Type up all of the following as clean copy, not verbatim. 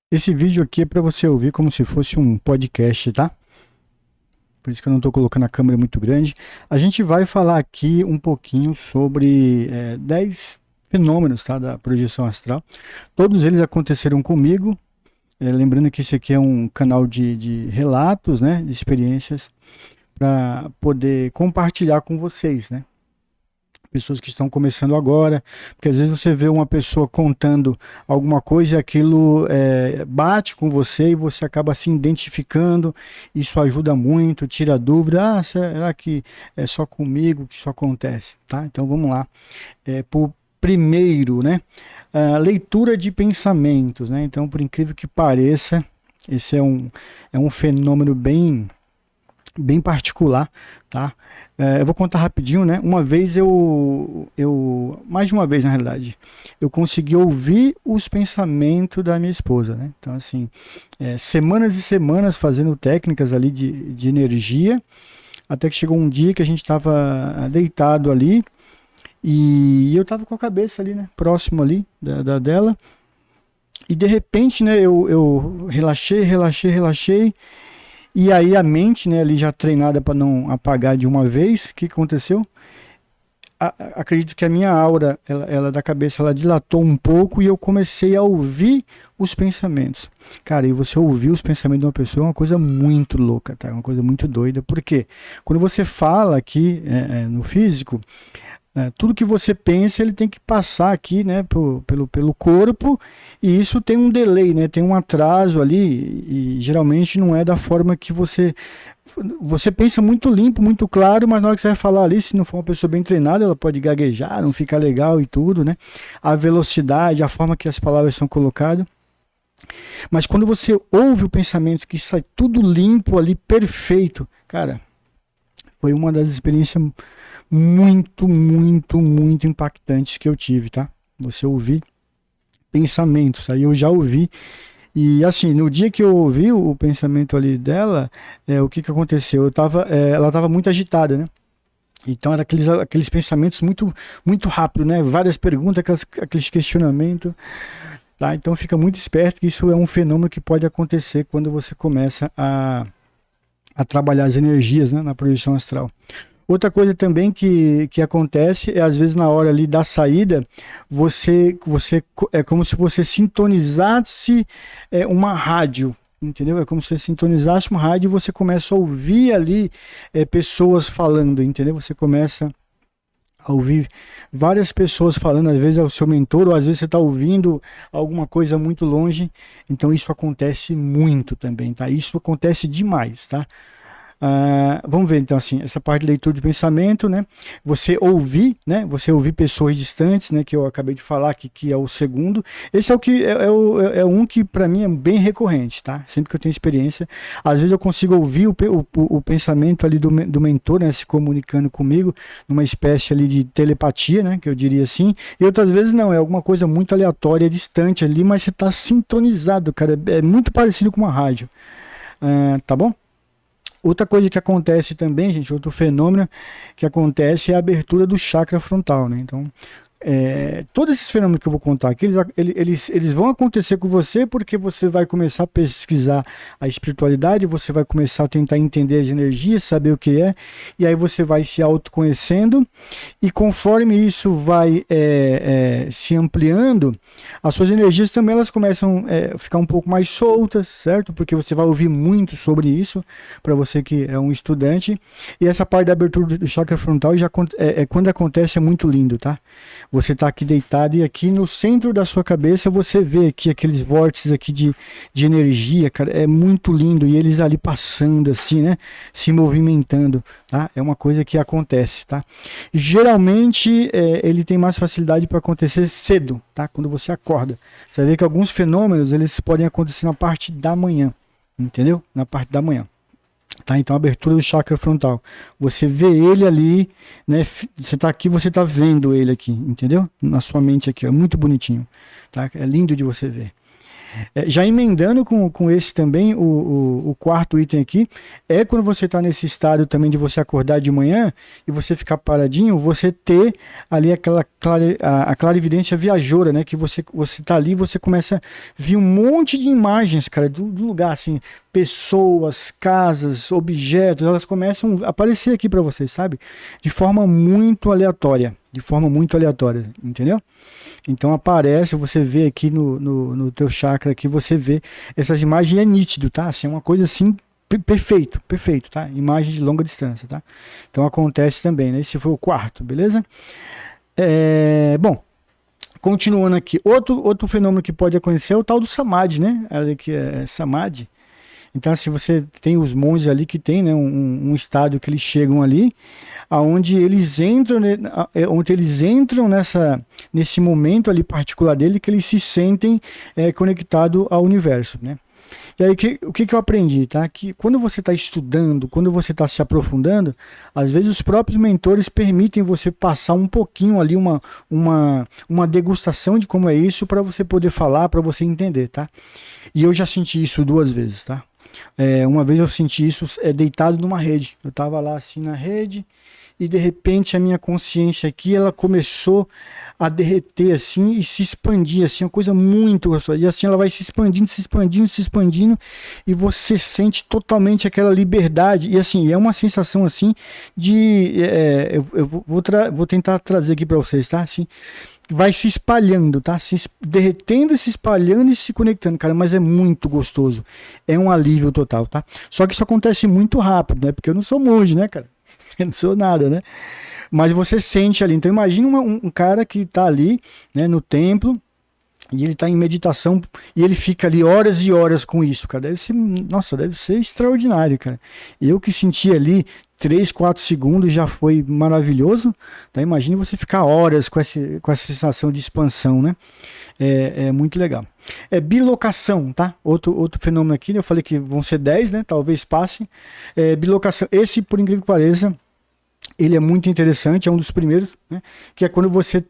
Esse vídeo aqui é para você ouvir como se fosse um podcast, tá? Por isso que eu não estou colocando a câmera muito grande. A gente vai falar aqui um pouquinho sobre 10 fenômenos, tá, da projeção astral. Todos eles aconteceram comigo. Lembrando que esse aqui é um canal de relatos, né, de experiências, para poder compartilhar com vocês, né? Pessoas que estão começando agora, porque às vezes você vê uma pessoa contando alguma coisa e aquilo bate com você e você acaba se identificando. Isso ajuda muito, tira a dúvida. Ah, será que é só comigo que isso acontece? Tá? Então vamos lá. Por primeiro, né? A leitura de pensamentos, né? Então, por incrível que pareça, esse é um fenômeno bem particular, tá? Eu vou contar rapidinho, né? Uma vez mais de uma vez na realidade, eu consegui ouvir os pensamentos da minha esposa, né? Então, assim, semanas e semanas fazendo técnicas ali de energia, até que chegou um dia que a gente estava deitado ali e eu estava com a cabeça ali, né? Próximo ali dela, e de repente, né? Eu relaxei. E aí a mente, né, ali já treinada para não apagar de uma vez, o que aconteceu? Acredito que a minha aura, ela da cabeça, ela dilatou um pouco e eu comecei a ouvir os pensamentos. Cara, e você ouvir os pensamentos de uma pessoa é uma coisa muito louca, tá? É uma coisa muito doida. Por quê? Quando você fala aqui no físico, tudo que você pensa, ele tem que passar aqui, né, pelo corpo, e isso tem um delay, né, tem um atraso ali, e geralmente não é da forma que você pensa muito limpo, muito claro, mas na hora que você vai falar ali, se não for uma pessoa bem treinada, ela pode gaguejar, não fica legal e tudo, né, a velocidade, a forma que as palavras são colocadas, mas quando você ouve o pensamento que sai tudo limpo ali, perfeito, cara, foi uma das experiências muito impactantes que eu tive, tá? Você ouvir pensamentos, aí eu já ouvi. E assim, no dia que eu ouvi o pensamento ali dela, o que aconteceu? Ela estava muito agitada, né? Então era aqueles pensamentos muito rápido, né? Várias perguntas, aqueles questionamentos, tá? Então fica muito esperto que isso é um fenômeno que pode acontecer quando você começa a trabalhar as energias, né, na projeção astral. Outra coisa também que acontece é, às vezes, na hora ali da saída, você é como se você sintonizasse uma rádio, entendeu? É como se você sintonizasse uma rádio e você começa a ouvir ali pessoas falando, entendeu? Você começa a ouvir várias pessoas falando, às vezes é o seu mentor, ou às vezes você está ouvindo alguma coisa muito longe. Então isso acontece muito também, tá? Isso acontece demais, tá? Vamos ver então assim, essa parte de leitura de pensamento, né? Você ouvir, né? Você ouvir pessoas distantes, né? Que eu acabei de falar que é o segundo. Esse é o que é um que para mim é bem recorrente, tá? Sempre que eu tenho experiência, às vezes eu consigo ouvir o pensamento ali do mentor, né? Se comunicando comigo, numa espécie ali de telepatia, né? Que eu diria assim. E outras vezes não, é alguma coisa muito aleatória, distante ali, mas você está sintonizado, cara. É muito parecido com uma rádio, tá bom? Outra coisa que acontece também, gente, outro fenômeno que acontece é a abertura do chakra frontal, né? Então, todos esses fenômenos que eu vou contar aqui, eles vão acontecer com você porque você vai começar a pesquisar a espiritualidade, você vai começar a tentar entender as energias, saber o que é, e aí você vai se autoconhecendo, e conforme isso vai se ampliando, as suas energias também elas começam a ficar um pouco mais soltas, certo? Porque você vai ouvir muito sobre isso, para você que é um estudante, e essa parte da abertura do chakra frontal já quando acontece é muito lindo, tá? Você está aqui deitado e aqui no centro da sua cabeça você vê aqui aqueles vórtices aqui de energia, cara, é muito lindo, e eles ali passando assim, né, se movimentando, tá? É uma coisa que acontece, tá? Geralmente ele tem mais facilidade para acontecer cedo, tá? Quando você acorda. Você vai ver que alguns fenômenos eles podem acontecer na parte da manhã, entendeu? Na parte da manhã. Tá, então, abertura do chakra frontal. Você vê ele ali, né? Você está aqui, você está vendo ele aqui, entendeu? Na sua mente aqui, é muito bonitinho, tá? É lindo de você ver. Já emendando com esse também, o quarto item aqui, é quando você está nesse estado também de você acordar de manhã e você ficar paradinho, você ter ali a clarividência viajoura, né? Que você tá ali e você começa a ver um monte de imagens, cara, do lugar, assim, pessoas, casas, objetos, elas começam a aparecer aqui para você, sabe? De forma muito aleatória, entendeu? Então aparece, você vê aqui no teu chakra aqui, você vê essas imagens, é nítido, tá? Assim, é uma coisa assim, perfeito, tá? Imagem de longa distância, tá? Então acontece também, né? Esse foi o quarto, beleza? Bom, continuando aqui, outro fenômeno que pode acontecer é o tal do Samadhi, né? Ali que é Samadhi. Então, assim, você tem os monges ali que tem, né, um estado que eles chegam ali, onde eles entram, nesse momento ali particular dele, que eles se sentem conectados ao universo, né? E aí, o que eu aprendi, tá? Que quando você está estudando, quando você está se aprofundando, às vezes os próprios mentores permitem você passar um pouquinho ali, uma degustação de como é isso, para você poder falar, para você entender, tá? E eu já senti isso 2 vezes, tá? Uma vez eu senti isso deitado numa rede. Eu estava lá assim na rede e de repente a minha consciência aqui, ela começou a derreter assim e se expandir assim, uma coisa muito gostosa. E assim ela vai se expandindo e você sente totalmente aquela liberdade. E assim, é uma sensação assim de... eu vou tentar trazer aqui para vocês, tá? Assim, vai se espalhando, tá? Se derretendo, se espalhando e se conectando, cara, mas é muito gostoso. É um alívio total, tá? Só que isso acontece muito rápido, né? Porque eu não sou monge, né, cara? Eu não sou nada, né? Mas você sente ali. Então imagina um cara que tá ali, né, no templo, e ele tá em meditação e ele fica ali horas e horas com isso, cara. Deve ser extraordinário, cara. Eu que senti ali 3, 4 segundos já foi maravilhoso, tá? Imagine você ficar horas com essa sensação de expansão, né? É muito legal. Bilocação, tá? Outro fenômeno aqui, né? Eu falei que vão ser 10, né? Talvez passe. Bilocação. Esse, por incrível que pareça, ele é muito interessante, é um dos primeiros, né? Que é quando você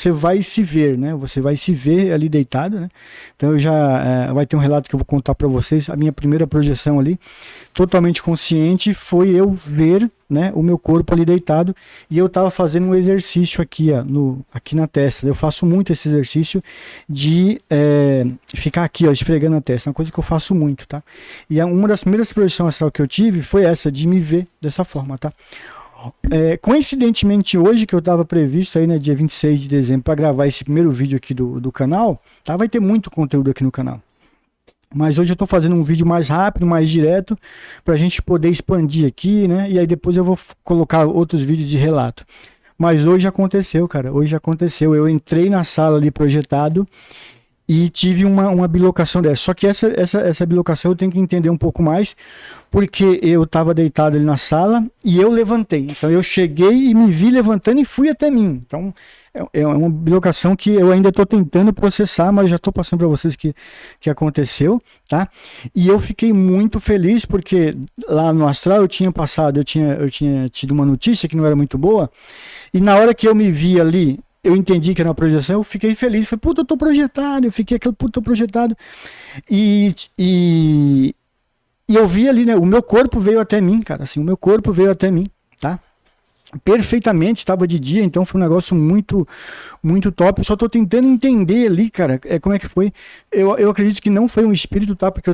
vai se ver, né? Você vai se ver ali deitado, né? Então eu vai ter um relato que eu vou contar para vocês. A minha primeira projeção ali, totalmente consciente, foi eu ver, né, o meu corpo ali deitado e eu tava fazendo um exercício aqui, ó, aqui na testa. Eu faço muito esse exercício de ficar aqui, ó, esfregando a testa. É uma coisa que eu faço muito, tá? E uma das primeiras projeções astral que eu tive foi essa, de me ver dessa forma, tá? Coincidentemente hoje, que eu estava previsto aí, né, dia 26 de dezembro, para gravar esse primeiro vídeo aqui do canal, tá? Vai ter muito conteúdo aqui no canal. Mas hoje eu estou fazendo um vídeo mais rápido, mais direto, para a gente poder expandir aqui, né? E aí depois eu vou colocar outros vídeos de relato. Mas hoje aconteceu, cara. Hoje aconteceu. Eu entrei na sala ali projetado e tive uma bilocação dessa. Só que essa bilocação eu tenho que entender um pouco mais, porque eu estava deitado ali na sala e eu levantei. Então eu cheguei e me vi levantando e fui até mim. Então é uma bilocação que eu ainda estou tentando processar, mas já estou passando para vocês que aconteceu, tá? E eu fiquei muito feliz porque lá no astral eu tinha tido uma notícia que não era muito boa, e na hora que eu me vi ali, eu entendi que era uma projeção, eu fiquei feliz, falei, puta, eu tô projetado, eu fiquei aquele puta, tô projetado, e eu vi ali, né, o meu corpo veio até mim, cara, assim, o meu corpo veio até mim, tá? Perfeitamente, estava de dia, então foi um negócio muito, muito top. Eu só tô tentando entender ali, cara, como é que foi. Eu acredito que não foi um espírito, tá? Porque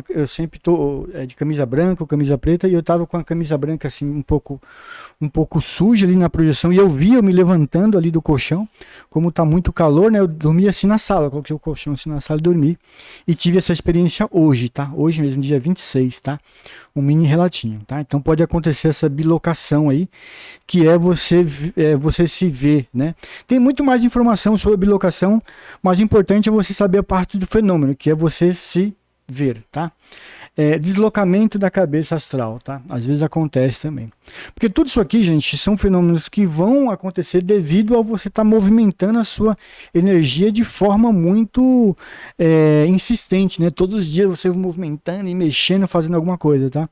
eu sempre tô de camisa branca ou camisa preta, e eu tava com a camisa branca assim um pouco suja ali na projeção, e eu me levantando ali do colchão. Como tá muito calor, né? Eu dormi assim na sala, coloquei o colchão assim na sala e dormi. E tive essa experiência hoje, tá? Hoje mesmo, dia 26, tá? Um mini relatinho, tá? Então pode acontecer essa bilocação aí, que é você se ver, né? Tem muito mais informação sobre a bilocação, mas o importante é você saber a parte do fenômeno, que é você se ver, tá? Deslocamento da cabeça astral, tá? Às vezes acontece também. Porque tudo isso aqui, gente, são fenômenos que vão acontecer devido a você estar movimentando a sua energia de forma muito insistente, né? Todos os dias você movimentando e mexendo, fazendo alguma coisa, tá?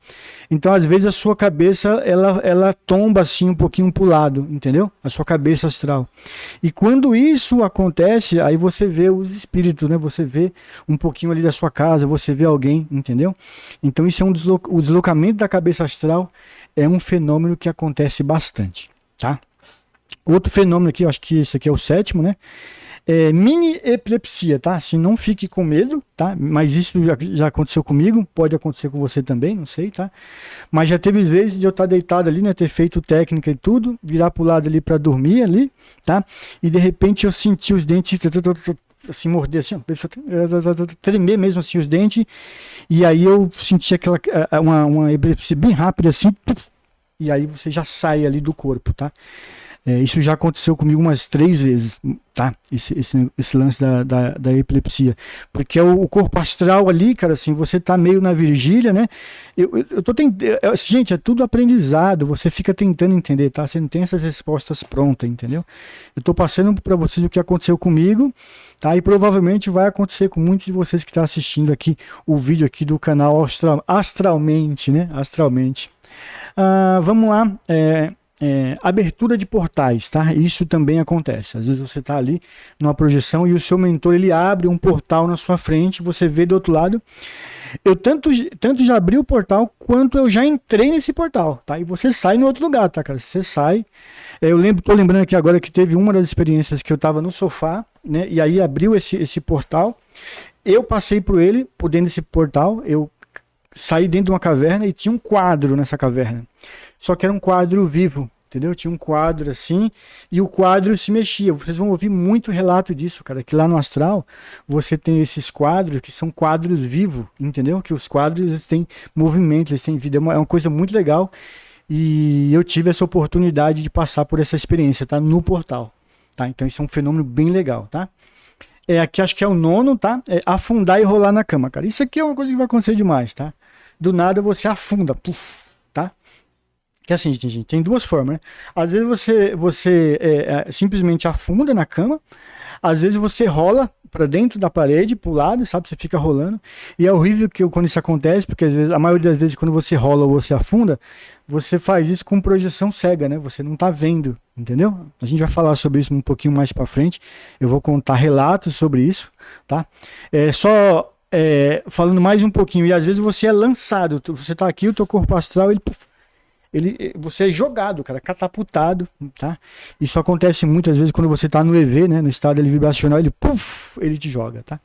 Então, às vezes, a sua cabeça, ela tomba assim um pouquinho pro lado, entendeu? A sua cabeça astral. E quando isso acontece, aí você vê os espíritos, né? Você vê um pouquinho ali da sua casa, você vê alguém, entendeu? Então isso é o deslocamento da cabeça astral é um fenômeno que acontece bastante, tá? Outro fenômeno aqui, eu acho que esse aqui é o sétimo, né? Mini epilepsia, tá? Assim, não fique com medo, tá? Mas isso já aconteceu comigo, pode acontecer com você também, não sei, tá? Mas já teve vezes de eu estar deitado ali, né? Ter feito técnica e tudo, virar pro lado ali para dormir ali, tá? E de repente eu senti os dentes assim, morder assim, ó, tremer mesmo assim os dentes, e aí eu senti uma epilepsia bem rápida assim, e aí você já sai ali do corpo, tá? Isso já aconteceu comigo umas 3 vezes, tá? Esse lance da epilepsia. Porque o corpo astral ali, cara, assim, você tá meio na vigília, né? Eu tô tentando. Gente, é tudo aprendizado, você fica tentando entender, tá? Você não tem essas respostas prontas, entendeu? Eu tô passando para vocês o que aconteceu comigo, tá? E provavelmente vai acontecer com muitos de vocês que estão assistindo aqui o vídeo aqui do canal Astralmente, né? Astralmente. Vamos lá. Abertura de portais, tá? Isso também acontece. Às vezes você tá ali numa projeção e o seu mentor ele abre um portal na sua frente, você vê do outro lado. Eu tanto já abri o portal quanto eu já entrei nesse portal, tá? E você sai no outro lugar, tá, cara? Você sai. Tô lembrando aqui agora que teve uma das experiências que eu tava no sofá, né? E aí abriu esse portal. Eu passei por dentro desse portal, eu saí dentro de uma caverna e tinha um quadro nessa caverna. Só que era um quadro vivo, entendeu? Tinha um quadro assim e o quadro se mexia. Vocês vão ouvir muito relato disso, cara, que lá no astral você tem esses quadros que são quadros vivos, entendeu? Que os quadros eles têm movimento, eles têm vida. É uma coisa muito legal e eu tive essa oportunidade de passar por essa experiência, tá? No portal, tá? Então isso é um fenômeno bem legal, tá? Aqui acho que é o 9º, tá? Afundar e rolar na cama, cara. Isso aqui é uma coisa que vai acontecer demais, tá? Do nada você afunda, puf, tá? Que assim, gente, tem 2 formas, né? Às vezes você simplesmente afunda na cama, às vezes você rola para dentro da parede, pro lado, sabe? Você fica rolando. E é horrível quando isso acontece, porque às vezes, a maioria das vezes quando você rola ou você afunda, você faz isso com projeção cega, né? Você não tá vendo, entendeu? A gente vai falar sobre isso um pouquinho mais para frente. Eu vou contar relatos sobre isso, tá? Falando mais um pouquinho, e às vezes você é lançado, você tá aqui, o teu corpo astral, você é jogado, cara, catapultado, tá? Isso acontece muitas vezes quando você tá no EV, né, no estado vibracional, ele te joga, tá?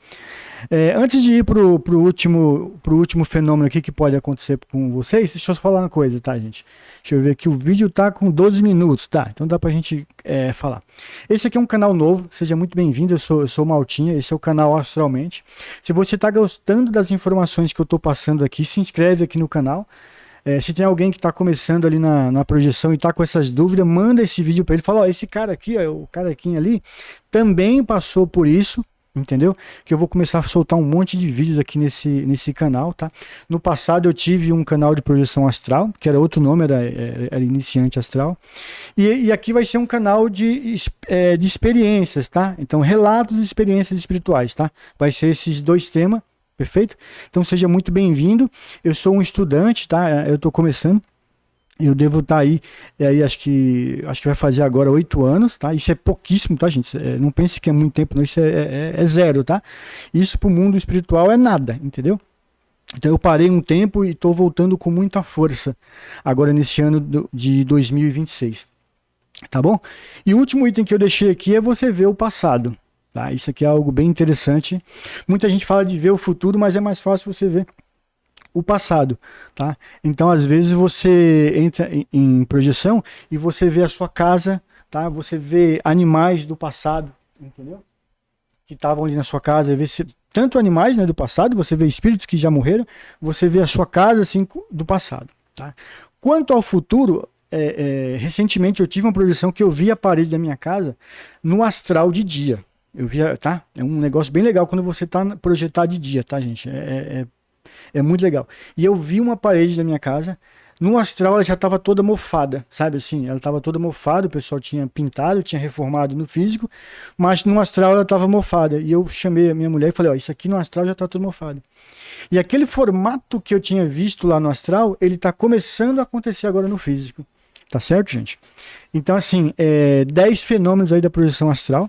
Antes de ir pro último fenômeno aqui que pode acontecer com vocês, deixa eu falar uma coisa, tá, gente? Deixa eu ver aqui, o vídeo tá com 12 minutos, tá? Então dá pra gente falar. Esse aqui é um canal novo, seja muito bem-vindo, eu sou o Maltinha, esse é o canal Astralmente. Se você tá gostando das informações que eu tô passando aqui, se inscreve aqui no canal. Se tem alguém que está começando ali na projeção e está com essas dúvidas, manda esse vídeo para ele. Fala, esse cara aqui, o carequinha ali, também passou por isso, entendeu? Que eu vou começar a soltar um monte de vídeos aqui nesse canal, tá? No passado eu tive um canal de projeção astral, que era outro nome, era Iniciante Astral. E aqui vai ser um canal de experiências, tá? Então, relatos de experiências espirituais, tá? Vai ser esses 2 temas. Perfeito? Então seja muito bem-vindo. Eu sou um estudante, tá? Eu estou começando. Eu devo estar aí acho que vai fazer agora 8 anos, tá? Isso é pouquíssimo, tá, gente? Não pense que é muito tempo, não. Isso é zero, tá? Isso para o mundo espiritual é nada, entendeu? Então eu parei um tempo e estou voltando com muita força agora nesse ano de 2026, tá bom? E o último item que eu deixei aqui é você ver o passado. Tá, isso aqui é algo bem interessante. Muita gente fala de ver o futuro, mas é mais fácil você ver o passado, tá? Então, às vezes você entra em projeção e você vê a sua casa, tá? Você vê animais do passado, entendeu? Que estavam ali na sua casa, tanto animais, né, do passado, você vê espíritos que já morreram, você vê a sua casa assim do passado, tá? Quanto ao futuro, recentemente eu tive uma projeção que eu vi a parede da minha casa no astral de dia. Eu via, tá? É um negócio bem legal quando você tá projetado de dia, tá, gente? É muito legal. E eu vi uma parede da minha casa, no astral ela já estava toda mofada, sabe assim? Ela estava toda mofada, o pessoal tinha pintado, tinha reformado no físico, mas no astral ela estava mofada. E eu chamei a minha mulher e falei, ó, isso aqui no astral já está tudo mofado. E aquele formato que eu tinha visto lá no astral, ele está começando a acontecer agora no físico. Tá certo, gente? Então, assim, 10 fenômenos aí da projeção astral.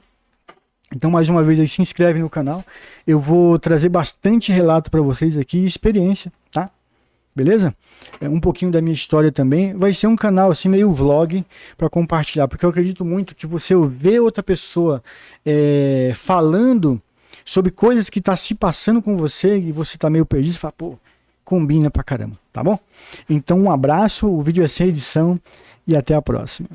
Então, mais uma vez, aí, se inscreve no canal. Eu vou trazer bastante relato para vocês aqui, experiência, tá? Beleza? Um pouquinho da minha história também. Vai ser um canal assim meio vlog para compartilhar, porque eu acredito muito que você ver outra pessoa falando sobre coisas que tá se passando com você e você tá meio perdido, você fala, pô, combina pra caramba, tá bom? Então um abraço, o vídeo é sem edição e até a próxima.